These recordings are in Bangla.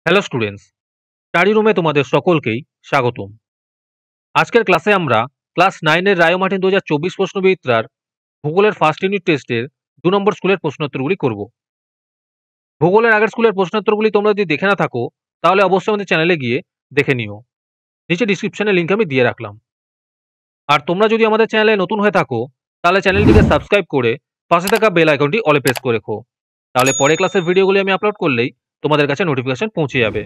হ্যালো স্টুডেন্টস, স্টাডি রুমে তোমাদের সকলকেই স্বাগতম। আজকের ক্লাসে আমরা ক্লাস 9-এর রায় মার্টিন 2024 প্রশ্নবিচিত্রার ভূগোলের ফার্স্ট ইউনিট টেস্টের 2 নম্বর স্কুলের প্রশ্নোত্তরগুলি করব। ভূগোলের আগের স্কুলের প্রশ্নোত্তরগুলি তোমরা যদি দেখে না থাকো তাহলে অবশ্যই আমাদের চ্যানেলে গিয়ে দেখে নিও। নিচে ডিসক্রিপশনে লিংক আমি দিয়ে রাখলাম। আর তোমরা যদি আমাদের চ্যানেলে নতুন হয়ে থাকো তাহলে চ্যানেলটিকে সাবস্ক্রাইব করে পাশে থাকা বেল আইকনটি অলে প্রেস করে রেখো। তাহলে পরে ক্লাসের ভিডিওগুলি আমি আপলোড করলেই তোমাদের কাছে নোটিফিকেশন পৌঁছে যাবে।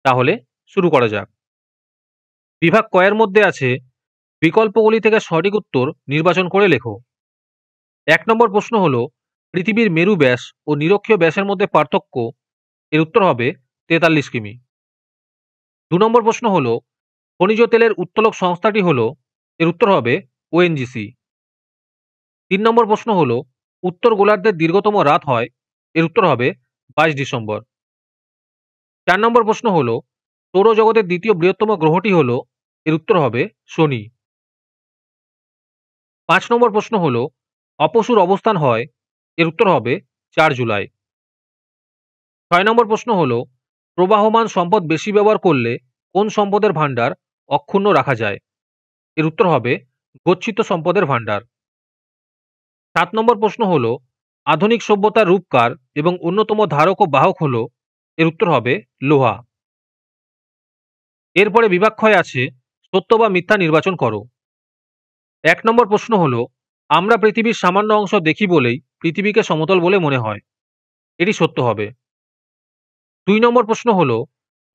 তাহলে শুরু করা যাক। বিভাগ ক এর মধ্যে আছে বিকল্পগুলি থেকে সঠিক উত্তর নির্বাচন করে লেখো। 1 নম্বর প্রশ্ন হলো পৃথিবীর মেরু ব্যাস ও নিরক্ষীয় ব্যাসের মধ্যে পার্থক্য। এর উত্তর হবে 43 কিমি। 2 নম্বর প্রশ্ন হলো খনিজ তেলের উত্তোলক সংস্থাটি হলো। এর উত্তর হবে ওএনজিসি। 3 নম্বর প্রশ্ন হলো উত্তর গোলার্ধের দীর্ঘতম রাত হয়। এর উত্তর হবে 22 ডিসেম্বর। 4 নম্বর প্রশ্ন হলো সৌরজগতের দ্বিতীয় বৃহত্তম গ্রহটি হলো। এর উত্তর হবে শনি। 5 নম্বর প্রশ্ন হলো অপসুর অবস্থান হয়। এর উত্তর হবে 4 জুলাই। 6 নম্বর প্রশ্ন হলো প্রবাহমান সম্পদ বেশি ব্যবহার করলে কোন সম্পদের ভাণ্ডার অক্ষুণ্ণ রাখা যায়। এর উত্তর হবে গচ্ছিত সম্পদের ভাণ্ডার। 7 নম্বর প্রশ্ন হলো আধুনিক সভ্যতার রূপকার এবং অন্যতম ধারক ও বাহক হলো। এর উত্তর হবে লোহা। এরপরে বিভাগ ক্ষয় আছে সত্য বা মিথ্যা নির্বাচন করো। 1 নম্বর প্রশ্ন হলো আমরা পৃথিবীর সামান্য অংশ দেখি বলেই পৃথিবীকে সমতল বলে মনে হয়। এটি সত্য হবে। 2 নম্বর প্রশ্ন হলো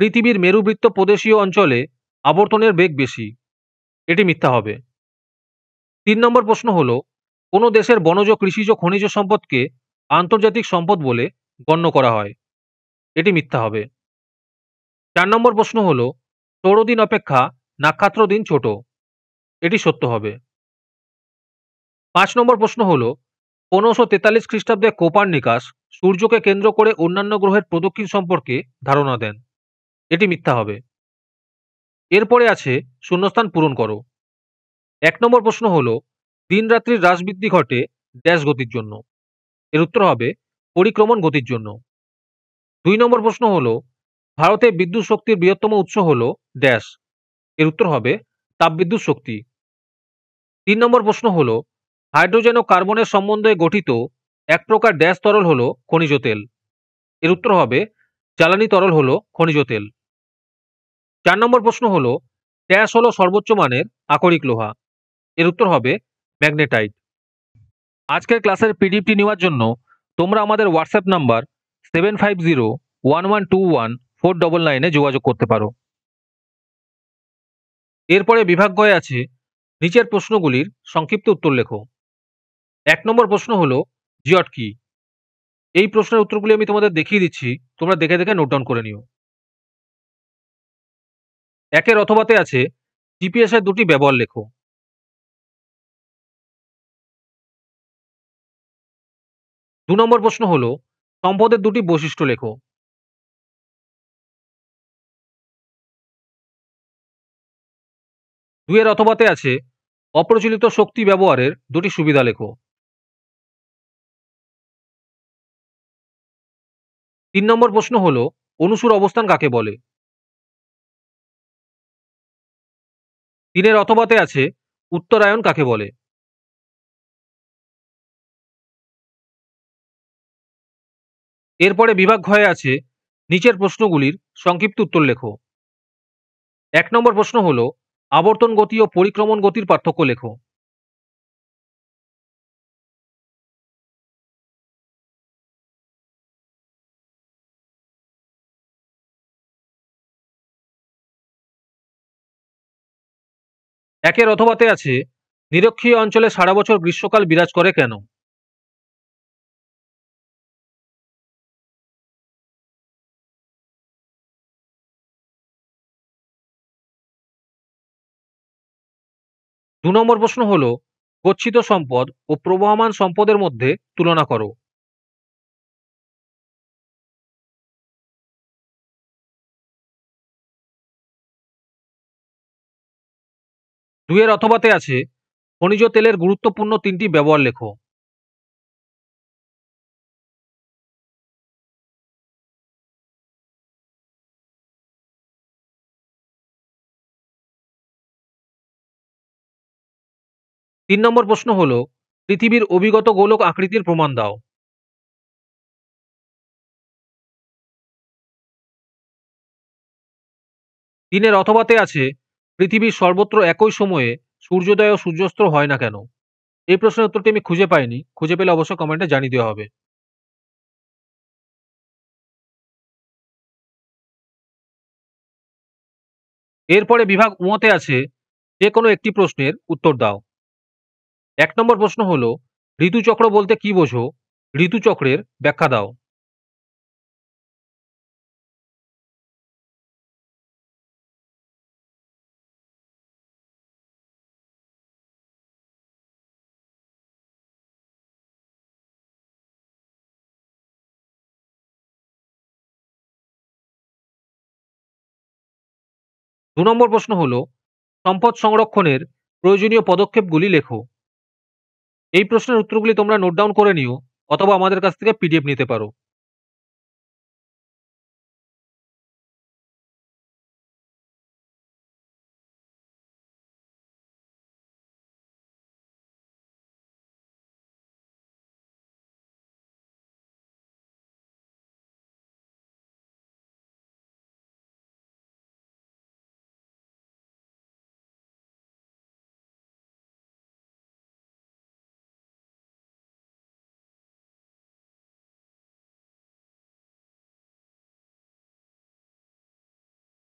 পৃথিবীর মেরুবৃত্ত প্রদেশীয় অঞ্চলে আবর্তনের বেগ বেশি। এটি মিথ্যা হবে। 3 নম্বর প্রশ্ন হলো কোন দেশের বনজ কৃষিজ খনিজ সম্পদকে আন্তর্জাতিক সম্পদ বলে গণ্য করা হয়। এটি মিথ্যা হবে। 4 নম্বর প্রশ্ন হলো সৌরদিন অপেক্ষা নাক্ষত্র দিন ছোট। এটি সত্য হবে। 5 নম্বর প্রশ্ন হলো 1543 খ্রিস্টাব্দে কোপার্নিকাস সূর্যকে কেন্দ্র করে অন্যান্য গ্রহের প্রদক্ষিণ সম্পর্কে ধারণা দেন। এটি মিথ্যা হবে। এরপরে আছে শূন্যস্থান পূরণ করো। 1 নম্বর প্রশ্ন হলো দিন রাত্রির হ্রাস বৃদ্ধি ঘটে ড্যাশ গতির জন্য। এর উত্তর হবে পরিক্রমণ গতির জন্য। 2 নম্বর প্রশ্ন হলো ভারতে বিদ্যুৎ শক্তির বৃহত্তম উৎস হলো ড্যাশ। এর উত্তর হবে তাপবিদ্যুৎ শক্তি। 3 নম্বর প্রশ্ন হলো হাইড্রোজেন ও কার্বনের সম্বন্ধে গঠিত এক প্রকার ড্যাশ তরল হলো খনিজ তেল। এর উত্তর হবে জ্বালানি তরল হলো খনিজ তেল। 4 নম্বর প্রশ্ন হলো ড্যাশ হলো সর্বোচ্চ মানের আকরিক লোহা। এর উত্তর হবে ম্যাগনেটাইট। আজকের ক্লাসের পিডিএফটি নেওয়ার জন্য তোমরা আমাদের হোয়াটসঅ্যাপ নাম্বার 7501121499 যোগাযোগ করতে পারো। এরপরে বিভাগ গয়ে আছে নিচের প্রশ্নগুলির সংক্ষিপ্ত উত্তর লেখো। 1 নম্বর প্রশ্ন হলো জিওট কি। এই প্রশ্নের উত্তরগুলি আমি তোমাদের দেখিয়ে দিচ্ছি, তোমরা দেখে দেখে নোট ডাউন করে নিও। 1 অথবাতে আছে জিপিএস এর দুটি ব্যবহার লেখো। 2 নম্বর প্রশ্ন হলো সম্পদের দুটি বৈশিষ্ট্য লেখো। 2 অথবাতে আছে অপ্রচলিত শক্তি ব্যবহারের দুটি সুবিধা লেখো। 3 নম্বর প্রশ্ন হলো অনুসুর অবস্থান কাকে বলে। 3 অথবাতে আছে উত্তরায়ণ কাকে বলে। এরপরে বিভাগ ঘয়ে আছে নিচের প্রশ্নগুলির সংক্ষিপ্ত উত্তর লেখো। 1 নম্বর প্রশ্ন হলো আবর্তন গতি ও পরিক্রমণ গতির পার্থক্য লেখো। একের অথবাতে আছে নিরক্ষীয় অঞ্চলে সারা বছর গ্রীষ্মকাল বিরাজ করে কেন। দু নম্বর প্রশ্ন হলো গচ্ছিত সম্পদ ও প্রবহমান সম্পদের মধ্যে তুলনা করো। দুইয়ের অথবাতে আছে খনিজ তেলের গুরুত্বপূর্ণ 3টি ব্যবহার লেখো। 3 নম্বর প্রশ্ন হলো পৃথিবীর অভিগত গোলক আকৃতির প্রমাণ দাও। দিনের অথবাতে আছে পৃথিবীর সর্বত্র একই সময়ে সূর্যোদয় ও সূর্যাস্ত হয় না কেন? এই প্রশ্নের উত্তরটি আমি খুঁজে পাইনি। খুঁজে পেলে অবশ্যই কমেন্টে জানিয়ে দেওয়া হবে। এরপরে বিভাগ তে আছে যে কোনো একটি প্রশ্নের উত্তর দাও। 1 নম্বর প্রশ্ন হলো ঋতুচক্র বলতে কি বোঝো? ঋতুচক্রের ব্যাখ্যা দাও। 2 নম্বর প্রশ্ন হলো সম্পদ সংরক্ষণের প্রয়োজনীয় পদক্ষেপগুলি লেখো। এই প্রশ্নের উত্তরগুলি তোমরা নোট ডাউন করে নিও অথবা আমাদের কাছ থেকে পিডিএফ নিতে পারো।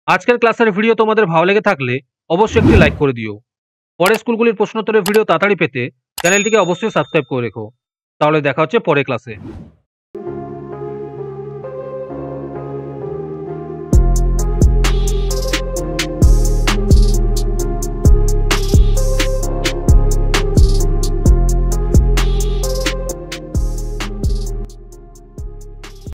আজকের ক্লাসের ভিডিও তোমাদের ভালো লেগে থাকলে অবশ্যই একটি লাইক করে দিও। পরের স্কুলগুলির প্রশ্নোত্তরের ভিডিও তাড়াতাড়ি পেতে চ্যানেলটিকে অবশ্যই সাবস্ক্রাইব করে রেখো। তাহলে দেখা হচ্ছে পরের ক্লাসে।